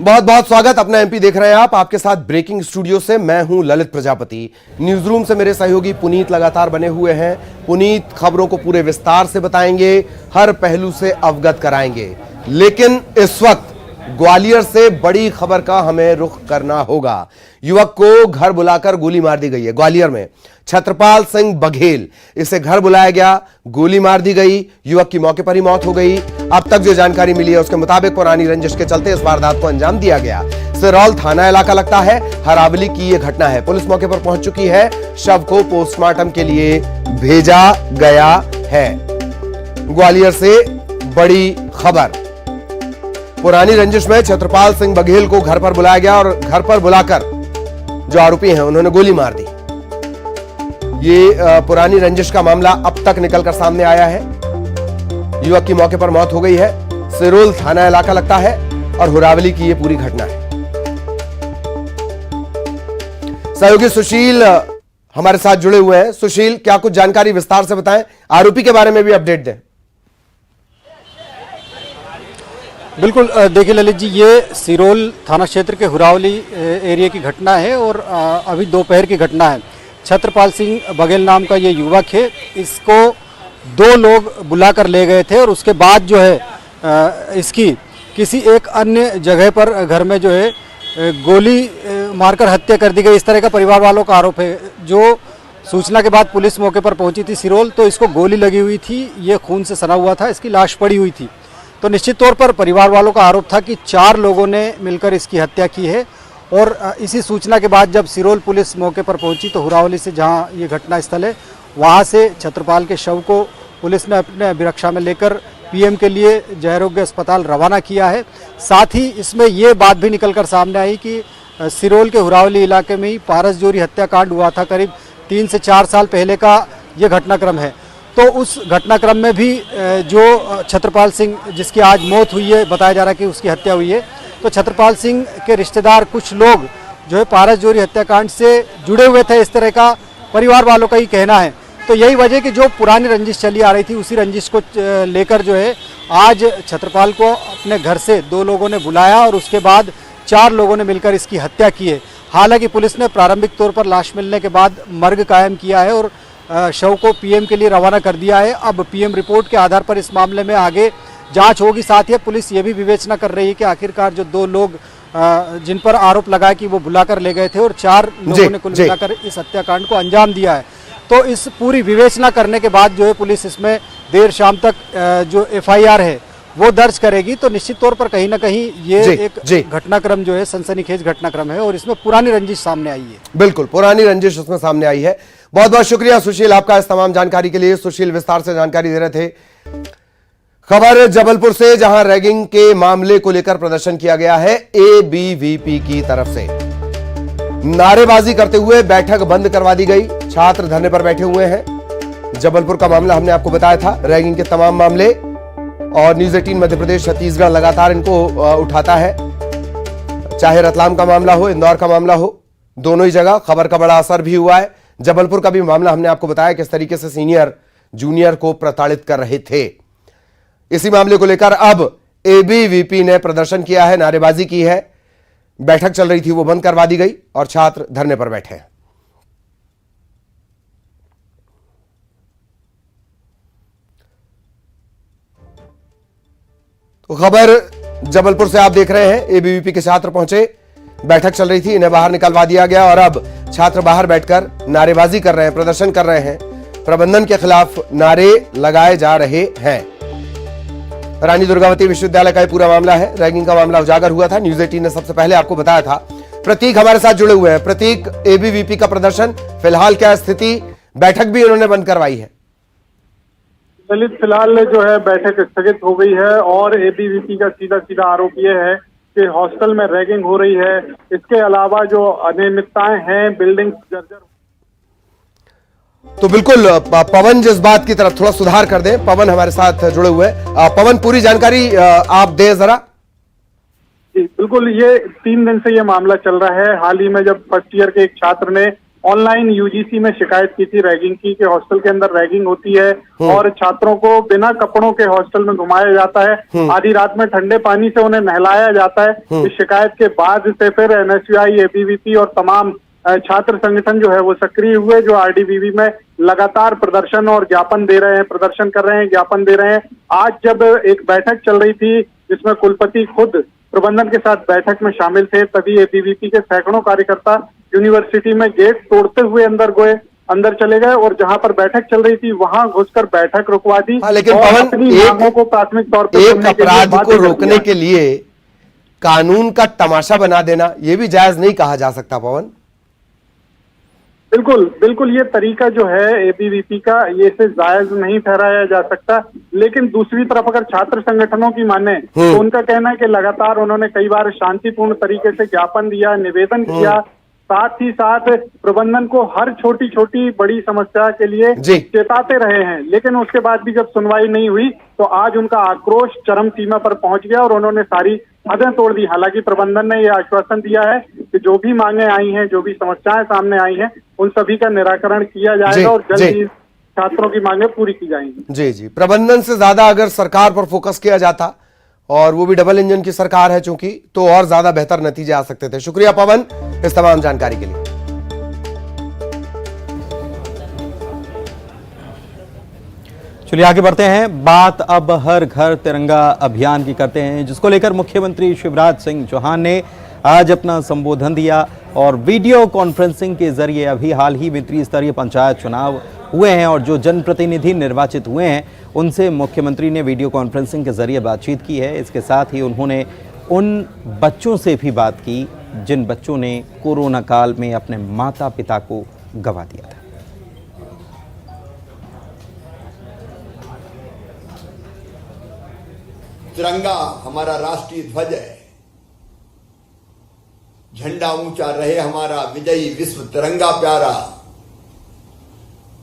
बहुत बहुत स्वागत। अपना एमपी देख रहे हैं आप। आपके साथ ब्रेकिंग स्टूडियो से मैं हूं ललित प्रजापति। न्यूज रूम से मेरे सहयोगी पुनीत लगातार बने हुए हैं। पुनीत खबरों को पूरे विस्तार से बताएंगे, हर पहलू से अवगत कराएंगे। लेकिन इस वक्त ग्वालियर से बड़ी खबर का हमें रुख करना होगा। युवक को घर बुलाकर गोली मार दी गई है। ग्वालियर में छत्रपाल सिंह बघेल, इसे घर बुलाया गया, गोली मार दी गई। युवक की मौके पर ही मौत हो गई। अब तक जो जानकारी मिली है उसके मुताबिक पुरानी रंजिश के चलते इस वारदात को अंजाम दिया गया। सिरौल थाना इलाका लगता है। हरावली की यह घटना है। पुलिस मौके पर पहुंच चुकी है। शव को पोस्टमार्टम के लिए भेजा गया है। ग्वालियर से बड़ी खबर। पुरानी रंजिश में छत्रपाल सिंह बघेल को घर पर बुलाया गया और घर पर बुलाकर जो आरोपी हैं उन्होंने गोली मार दी। ये पुरानी रंजिश का मामला अब तक निकलकर सामने आया है। युवक की मौके पर मौत हो गई है। सिरोल थाना इलाका लगता है और हुरावली की ये पूरी घटना है। सहयोगी सुशील हमारे साथ जुड़े हुए हैं। सुशील, क्या कुछ जानकारी विस्तार से बताएं, आरोपी के बारे में भी अपडेट दें। बिल्कुल, देखिए ललित जी, ये सिरोल थाना क्षेत्र के हुरावली एरिया की घटना है और अभी दोपहर की घटना है। छत्रपाल सिंह बघेल नाम का ये युवक है। इसको दो लोग बुलाकर ले गए थे और उसके बाद जो है इसकी किसी एक अन्य जगह पर घर में जो है गोली मारकर हत्या कर दी गई। इस तरह का परिवार वालों का आरोप है। जो सूचना के बाद पुलिस मौके पर पहुंची थी सिरोल, तो इसको गोली लगी हुई थी, ये खून से सना हुआ था, इसकी लाश पड़ी हुई थी। तो निश्चित तौर पर परिवार वालों का आरोप था कि 4 लोगों ने मिलकर इसकी हत्या की है। और इसी सूचना के बाद जब सिरोल पुलिस मौके पर पहुंची तो हुरावली से, जहां ये घटना स्थल है, वहां से छत्रपाल के शव को पुलिस ने अपने अभिरक्षा में लेकर पीएम के लिए जयरोग्य अस्पताल रवाना किया है। साथ ही इसमें ये बात भी निकलकर सामने आई कि सिरोल के हुरावली इलाके में ही पारसजोरी हत्याकांड हुआ था। करीब 3 से 4 साल पहले का ये घटनाक्रम है। तो उस घटनाक्रम में भी जो छत्रपाल सिंह, जिसकी आज मौत हुई है, बताया जा रहा है कि उसकी हत्या हुई है, तो छत्रपाल सिंह के रिश्तेदार कुछ लोग जो है पारसजोरी हत्याकांड से जुड़े हुए थे, इस तरह का परिवार वालों का ही कहना है। तो यही वजह कि जो पुरानी रंजिश चली आ रही थी, उसी रंजिश को लेकर जो है आज छत्रपाल को अपने घर से 2 लोगों ने बुलाया और उसके बाद 4 लोगों ने मिलकर इसकी हत्या की है। हालांकि पुलिस ने प्रारंभिक तौर पर लाश मिलने के बाद मर्ग कायम किया है और शव को पीएम के लिए रवाना कर दिया है। अब पीएम रिपोर्ट के आधार पर इस मामले में आगे जांच होगी। साथ ही पुलिस ये भी विवेचना कर रही है कि आखिरकार जो 2 लोग जिन पर आरोप लगा कि वो बुलाकर ले गए थे और 4 लोगों ने कुल मिलाकर इस हत्याकांड को अंजाम दिया है, तो इस पूरी विवेचना करने के बाद जो है पुलिस इसमें देर शाम तक जो एफआईआर है वो दर्ज करेगी। तो निश्चित तौर पर कहीं ना कहीं ये एक घटनाक्रम जो है सनसनीखेज घटनाक्रम है और इसमें पुरानी रंजिश सामने आई है। बिल्कुल, पुरानी रंजिश उसमें सामने आई है। बहुत बहुत शुक्रिया सुशील आपका इस तमाम जानकारी के लिए। सुशील विस्तार से जानकारी दे रहे थे। खबर जबलपुर से, जहां रैगिंग के मामले को लेकर प्रदर्शन किया गया है एबीवीपी की तरफ से। नारेबाजी करते हुए बैठक बंद करवा दी गई। छात्र धरने पर बैठे हुए हैं। जबलपुर का मामला हमने आपको बताया था, रैगिंग के तमाम मामले, और न्यूज 18 मध्य प्रदेश छत्तीसगढ़ लगातार इनको उठाता है। चाहे रतलाम का मामला हो, इंदौर का मामला हो, दोनों ही जगह खबर का बड़ा असर भी हुआ है। जबलपुर का भी मामला हमने आपको बताया किस तरीके से सीनियर जूनियर को प्रताड़ित कर रहे थे। इसी मामले को लेकर अब एबीवीपी ने प्रदर्शन किया है, नारेबाजी की है। बैठक चल रही थी, वो बंद करवा दी गई और छात्र धरने पर बैठे हैं। तो खबर जबलपुर से आप देख रहे हैं। एबीवीपी के छात्र पहुंचे, बैठक चल रही थी, इन्हें बाहर निकलवा दिया गया और अब छात्र बाहर बैठकर नारेबाजी कर रहे हैं, प्रदर्शन कर रहे हैं। प्रबंधन के खिलाफ नारे लगाए जा रहे हैं। रानी दुर्गावती विश्वविद्यालय का पूरा मामला है। रैगिंग का मामला उजागर हुआ था। न्यूज 18 ने सबसे पहले आपको बताया था। प्रतीक हमारे साथ जुड़े हुए हैं। प्रतीक, एबीवीपी का प्रदर्शन, फिलहाल क्या स्थिति? बैठक भी उन्होंने बंद करवाई है। दलित फिलहाल जो है बैठक स्थगित हो गई है और एबीवीपी का सीधा आरोप यह है कि हॉस्टल में रैगिंग हो रही है। इसके अलावा जो अनियमितताएं हैं, बिल्डिंग जर्जर। तो बिल्कुल पवन, जिस बात की तरफ थोड़ा सुधार कर दें, पवन हमारे साथ जुड़े हुए हैं। पवन, पूरी जानकारी आप दें जरा। जी बिल्कुल, ये 3 दिन से ये मामला चल रहा है। हाल ही में जब फर्स्ट ईयर के एक छात्र ने ऑनलाइन यूजीसी में शिकायत की थी रैगिंग की, कि हॉस्टल के अंदर रैगिंग होती है और छात्रों को बिना कपड़ों के हॉस्टल में घुमाया जाता है, आधी रात में ठंडे पानी से उन्हें नहलाया जाता है। इस शिकायत के बाद से फिर एनएसयूआई, एबीवीपी और तमाम छात्र संगठन जो है वो सक्रिय हुए, जो आरडीवीवी में लगातार प्रदर्शन और ज्ञापन दे रहे हैं, प्रदर्शन कर रहे हैं, ज्ञापन दे रहे हैं। आज जब एक बैठक चल रही थी जिसमें कुलपति खुद प्रबंधन के साथ बैठक में शामिल थे, तभी एबीवीपी के सैकड़ों कार्यकर्ता यूनिवर्सिटी में गेट तोड़ते हुए अंदर चले गए और जहां पर बैठक चल रही थी वहां घुसकर बैठक रुकवा दी। लेकिन और पवन, अपनी मांगों को प्राथमिक तौर पर एक अपराध को रोकने के लिए कानून का तमाशा बना देना, यह भी जायज नहीं कहा जा सकता पवन। बिल्कुल ये तरीका जो है एबीवीपी का, ये इसे जायज नहीं ठहराया जा सकता। लेकिन दूसरी तरफ अगर छात्र संगठनों की माने तो उनका कहना है कि लगातार उन्होंने कई बार शांतिपूर्ण तरीके से ज्ञापन दिया, निवेदन किया, साथ ही साथ प्रबंधन को हर छोटी छोटी बड़ी समस्या के लिए चेताते रहे हैं, लेकिन उसके बाद भी जब सुनवाई नहीं हुई तो आज उनका आक्रोश चरम सीमा पर पहुंच गया और उन्होंने सारी हदें तोड़ दी। हालांकि प्रबंधन ने यह आश्वासन दिया है कि जो भी मांगे आई हैं, जो भी समस्याएं सामने आई हैं, उन सभी का निराकरण किया जाएगा और जल्द ही छात्रों की मांगे पूरी की जाएंगी। जी, प्रबंधन से ज्यादा अगर सरकार पर फोकस किया जाता, और वो भी डबल इंजन की सरकार है चूंकि, तो और ज्यादा बेहतर नतीजे आ सकते थे। शुक्रिया पवन इस तमाम जानकारी के लिए। चलिए आगे बढ़ते हैं। बात अब हर घर तिरंगा अभियान की करते हैं, जिसको लेकर मुख्यमंत्री शिवराज सिंह चौहान ने आज अपना संबोधन दिया और वीडियो कॉन्फ्रेंसिंग के जरिए अभी हाल ही में त्रिस्तरीय पंचायत चुनाव हुए हैं और जो जनप्रतिनिधि निर्वाचित हुए हैं उनसे मुख्यमंत्री ने वीडियो कॉन्फ्रेंसिंग के जरिए बातचीत की है। इसके साथ ही उन्होंने उन बच्चों से भी बात की जिन बच्चों ने कोरोना काल में अपने माता पिता को गंवा दिया था। तिरंगा हमारा राष्ट्रीय ध्वज है, झंडा ऊंचा रहे हमारा, विजयी विश्व तिरंगा प्यारा,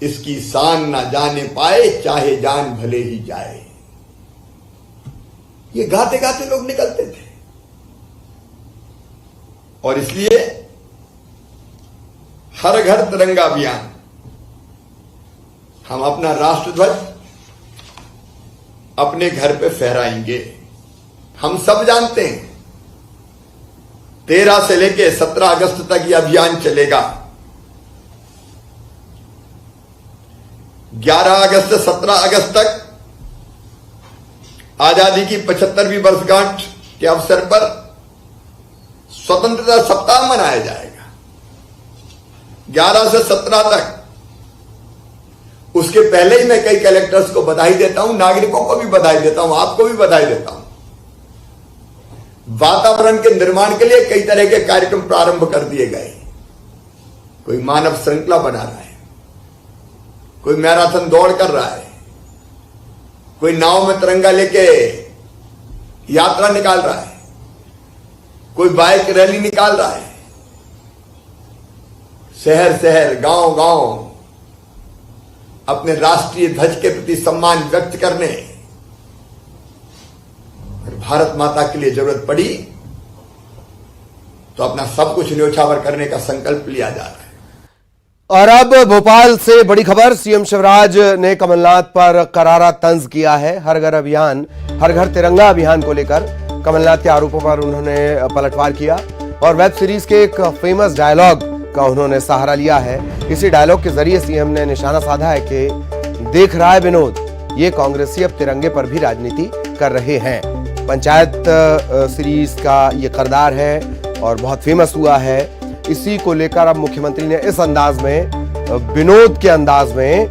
इसकी शान ना जाने पाए चाहे जान भले ही जाए। ये गाते गाते लोग निकलते थे और इसलिए हर घर तिरंगा अभियान, हम अपना राष्ट्र ध्वज अपने घर पे फहराएंगे। हम सब जानते हैं 13 से लेकर 17 अगस्त तक यह अभियान चलेगा। 11 अगस्त से 17 अगस्त तक आजादी की 75वीं वर्षगांठ के अवसर पर स्वतंत्रता सप्ताह मनाया जाएगा 11 से 17 तक। उसके पहले ही मैं कई कलेक्टर्स को बधाई देता हूं, नागरिकों को भी बधाई देता हूं, आपको भी बधाई देता हूं। वातावरण के निर्माण के लिए कई तरह के कार्यक्रम प्रारंभ कर दिए गए। कोई मानव श्रृंखला बना रहा है, कोई मैराथन दौड़ कर रहा है, कोई नाव में तिरंगा लेके यात्रा निकाल रहा है, कोई बाइक रैली निकाल रहा है। शहर शहर, गांव गांव अपने राष्ट्रीय ध्वज के प्रति सम्मान व्यक्त करने, भारत माता के लिए जरूरत पड़ी तो अपना सब कुछ न्योछावर करने का संकल्प लिया जा रहा है। और अब भोपाल से बड़ी खबर, सीएम शिवराज ने कमलनाथ पर करारा तंज किया है। हर घर अभियान, हर घर तिरंगा अभियान को लेकर कमलनाथ के आरोपों पर उन्होंने पलटवार किया और वेब सीरीज के एक फेमस डायलॉग का उन्होंने सहारा लिया है। इसी डायलॉग के जरिए सीएम ने निशाना साधा है कि देख रहा है विनोद, ये कांग्रेसी अब तिरंगे पर भी राजनीति कर रहे हैं। पंचायत सीरीज का ये किरदार है और बहुत फेमस हुआ है। इसी को लेकर अब मुख्यमंत्री ने इस अंदाज में, विनोद के अंदाज में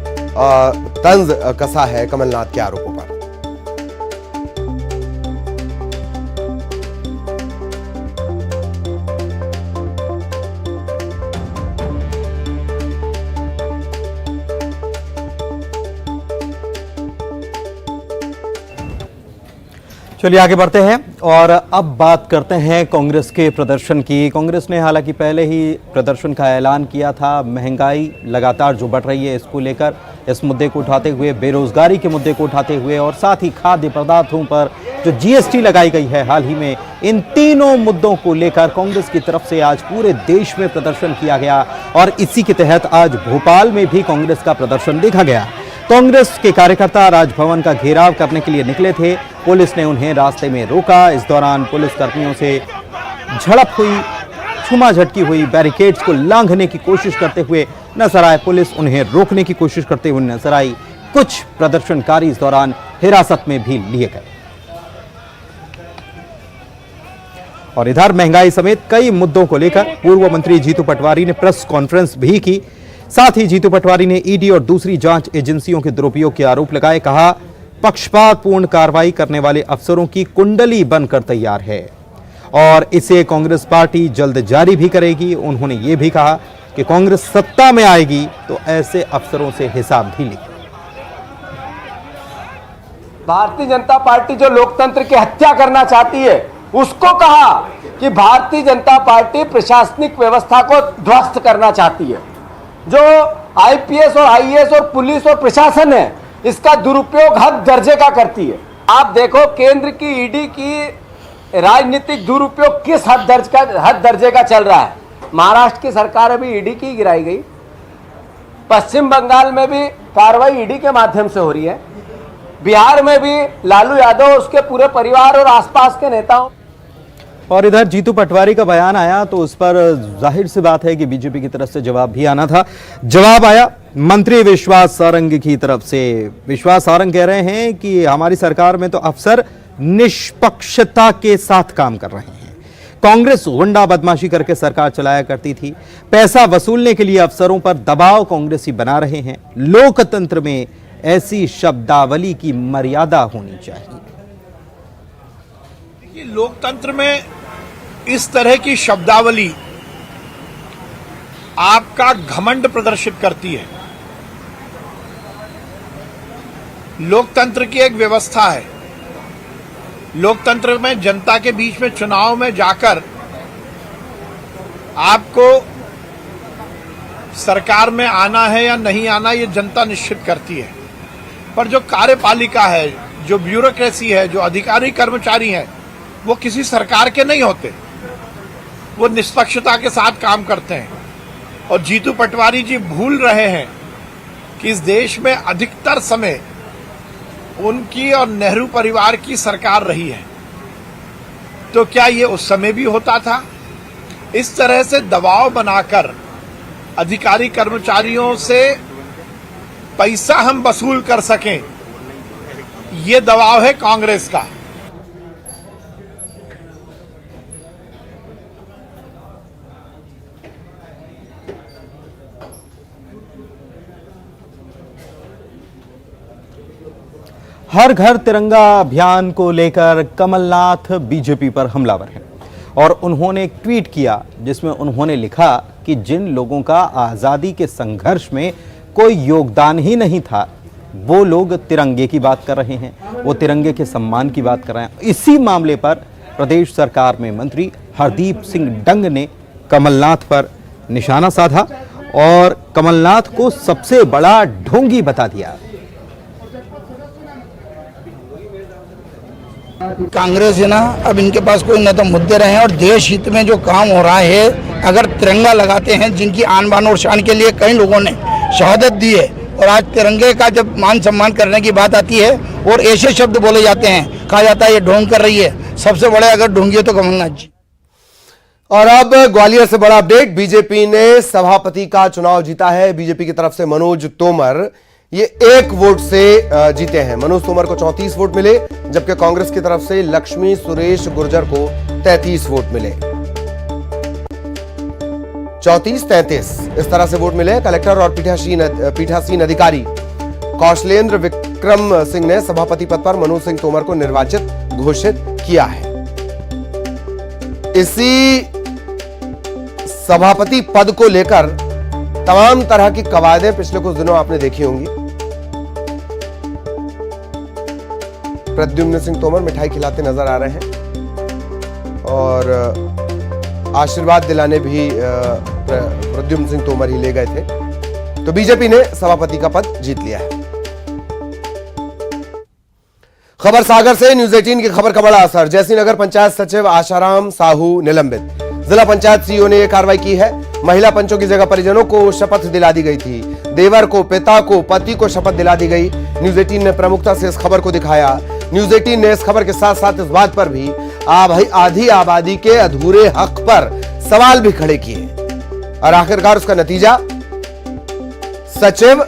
तंज कसा है कमलनाथ के आरोपों पर। चलिए आगे बढ़ते हैं और अब बात करते हैं कांग्रेस के प्रदर्शन की। कांग्रेस ने हालांकि पहले ही प्रदर्शन का ऐलान किया था। महंगाई लगातार जो बढ़ रही है इसको लेकर, इस मुद्दे को उठाते हुए, बेरोजगारी के मुद्दे को उठाते हुए और साथ ही खाद्य पदार्थों पर जो जीएसटी लगाई गई है हाल ही में, इन तीनों मुद्दों को लेकर कांग्रेस की तरफ से आज पूरे देश में प्रदर्शन किया गया और इसी के तहत आज भोपाल में भी कांग्रेस का प्रदर्शन देखा गया। कांग्रेस के कार्यकर्ता राजभवन का घेराव करने के लिए निकले थे। पुलिस ने उन्हें रास्ते में रोका। इस दौरान पुलिस कर्मियों से झड़प हुई, छुमाझटकी हुई, बैरिकेड्स को लांघने की कोशिश करते हुए नजर आए। पुलिस उन्हें रोकने की कोशिश करते हुए नजर आई। कुछ प्रदर्शनकारी इस दौरान हिरासत में भी लिए गए। और इधर महंगाई समेत कई मुद्दों को लेकर पूर्व मंत्री जीतू पटवारी ने प्रेस कॉन्फ्रेंस भी की। साथ ही जीतू पटवारी ने ईडी और दूसरी जांच एजेंसियों के दुरुपयोग के आरोप लगाए। कहा, पक्षपातपूर्ण कार्रवाई करने वाले अफसरों की कुंडली बनकर तैयार है और इसे कांग्रेस पार्टी जल्द जारी भी करेगी। उन्होंने ये भी कहा कि कांग्रेस सत्ता में आएगी तो ऐसे अफसरों से हिसाब भी लेगी। भारतीय जनता पार्टी जो लोकतंत्र की हत्या करना चाहती है, उसको कहा कि भारतीय जनता पार्टी प्रशासनिक व्यवस्था को ध्वस्त करना चाहती है। जो आईपीएस और आईएएस और पुलिस और प्रशासन है, इसका दुरुपयोग हद दर्जे का करती है। आप देखो केंद्र की ईडी की राजनीतिक दुरुपयोग किस हद दर्जे का चल रहा है। महाराष्ट्र की सरकार अभी ईडी की गिराई गई, पश्चिम बंगाल में भी कार्रवाई ईडी के माध्यम से हो रही है, बिहार में भी लालू यादव उसके पूरे परिवार और आसपास के नेताओं। और इधर जीतू पटवारी का बयान आया तो उस पर जाहिर सी बात है कि बीजेपी की तरफ से जवाब भी आना था। जवाब आया मंत्री विश्वास सारंग की तरफ से। विश्वास सारंग कह रहे हैं कि हमारी सरकार में तो अफसर निष्पक्षता के साथ काम कर रहे हैं। कांग्रेस गुंडा बदमाशी करके सरकार चलाया करती थी। पैसा वसूलने के लिए अफसरों पर दबाव कांग्रेसी बना रहे हैं। लोकतंत्र में ऐसी शब्दावली की मर्यादा होनी चाहिए। लोकतंत्र में इस तरह की शब्दावली आपका घमंड प्रदर्शित करती है। लोकतंत्र की एक व्यवस्था है। लोकतंत्र में जनता के बीच में चुनाव में जाकर आपको सरकार में आना है या नहीं आना, ये जनता निश्चित करती है। पर जो कार्यपालिका है, जो ब्यूरोक्रेसी है, जो अधिकारी कर्मचारी हैं, वो किसी सरकार के नहीं होते। वो निष्पक्षता के साथ काम करते हैं। और जीतू पटवारी जी भूल रहे हैं कि इस देश में अधिकतर समय उनकी और नेहरू परिवार की सरकार रही है। तो क्या ये उस समय भी होता था? इस तरह से दबाव बनाकर अधिकारी कर्मचारियों से पैसा हम वसूल कर सकें, ये दबाव है कांग्रेस का। हर घर तिरंगा अभियान को लेकर कमलनाथ बीजेपी पर हमलावर हैं और उन्होंने एक ट्वीट किया जिसमें उन्होंने लिखा कि जिन लोगों का आज़ादी के संघर्ष में कोई योगदान ही नहीं था, वो लोग तिरंगे की बात कर रहे हैं, वो तिरंगे के सम्मान की बात कर रहे हैं। इसी मामले पर प्रदेश सरकार में मंत्री हरदीप सिंह डंग ने कमलनाथ पर निशाना साधा और कमलनाथ को सबसे बड़ा ढोंगी बता दिया। कांग्रेस है ना, अब इनके पास कोई न तो मुद्दे रहे हैं और देश हित में जो काम हो रहा है, अगर तिरंगा लगाते हैं, जिनकी आन बान और शान के लिए कई लोगों ने शहादत दी है, और आज तिरंगे का जब मान सम्मान करने की बात आती है और ऐसे शब्द बोले जाते हैं, कहा जाता है ये ढोंग कर रही है। सबसे बड़े अगर ढोंगी तो कमलनाथ जी। और अब ग्वालियर से बड़ा अपडेट, बीजेपी ने सभापति का चुनाव जीता है। बीजेपी की तरफ से मनोज तोमर ये 1 वोट से जीते हैं। मनोज तोमर को 34 वोट मिले, जबकि कांग्रेस की तरफ से लक्ष्मी सुरेश गुर्जर को 33 वोट मिले। 34-33 इस तरह से वोट मिले। कलेक्टर और पीठासीन अधिकारी कौशलेंद्र विक्रम सिंह ने सभापति पद पर मनोज सिंह तोमर को निर्वाचित घोषित किया है। इसी सभापति पद को लेकर तमाम तरह की कवायदें पिछले कुछ दिनों आपने देखी होंगी। प्रद्युम्न सिंह तोमर मिठाई खिलाते नजर आ रहे हैं और आशीर्वाद दिलाने भी प्रद्युम्न सिंह तोमर ही ले गए थे। तो बीजेपी ने सभापति का पद जीत लिया है। खबर सागर से न्यूज 18 की खबर का बड़ा असर। जयसिंहनगर पंचायत सचिव आशाराम साहू निलंबित। जिला पंचायत सीईओ ने यह कार्रवाई की है। महिला पंचों की जगह परिजनों को शपथ दिला दी गई थी। देवर को, पिता को, पति को शपथ दिला दी गई। न्यूज 18 ने प्रमुखता से इस खबर को दिखाया। न्यूज 18 ने इस खबर के साथ साथ इस बात पर भी आधी आबादी के अधूरे हक पर सवाल भी खड़े किए और आखिरकार उसका नतीजा सचिव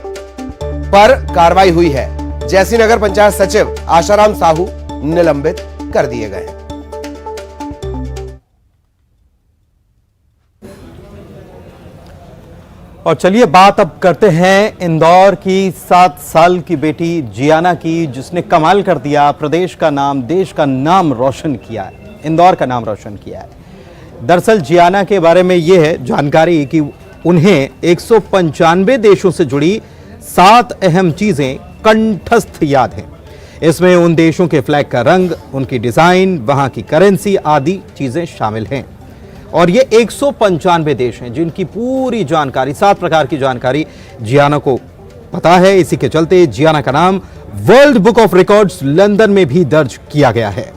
पर कार्रवाई हुई है। जयसिंहनगर पंचायत सचिव आशाराम साहू निलंबित कर दिए गए हैं। और चलिए बात अब करते हैं इंदौर की 7 साल की बेटी जियाना की, जिसने कमाल कर दिया, प्रदेश का नाम, देश का नाम रोशन किया है, इंदौर का नाम रोशन किया है। दरअसल जियाना के बारे में यह है जानकारी कि उन्हें 195 देशों से जुड़ी 7 अहम चीजें कंठस्थ याद हैं। इसमें उन देशों के फ्लैग का रंग, उनकी डिजाइन, वहां की करेंसी आदि चीजें शामिल हैं। और ये 195 देश हैं जिनकी पूरी जानकारी, 7 प्रकार की जानकारी जियाना को पता है। इसी के चलते जियाना का नाम world book of records London में भी दर्ज किया गया है।